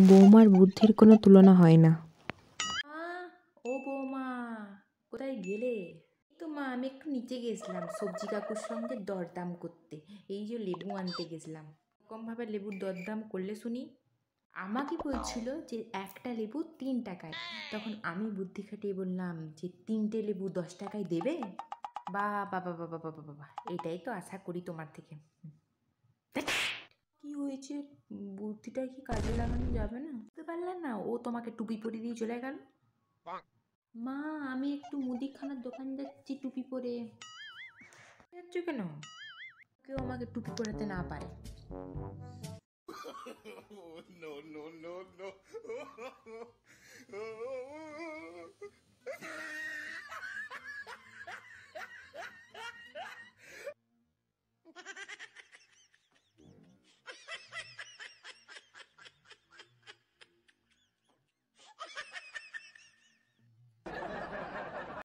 বৌমার বুদ্ধির কোনো তুলনা হয় না। ও বৌমা, কোথায় গেলে? এই তো মা, আমি একটু নিচে গেছিলাম সবজি কাকুর সঙ্গে দরদাম করতে। এই যে লেবু আনতে গেছিলাম। কমভাবে লেবুর দরদাম করলে শুনি। আমাকে বলছিল যে একটা লেবু 3 টাকায়। তখন আমি বুদ্ধি খাটিয়ে বললাম যে 3টে লেবু 10 টাকায় দেবে। বা বাবা বাবা বাবা বাবা, এটাই তো আশা করি তোমার থেকে। কি হয়েছে? বুদ্ধিটা কি কাজে লাগানো যাবে না? বুঝতে পারলে না, ও তোমাকে টুপি পরিয়ে দিয়ে চলে গেল। মা, আমি একটু মুদিখানার দোকান যাচ্ছি টুপি পরে। যাচ্ছ কেন? কেউ আমাকে টুপি পরাতে না পারে।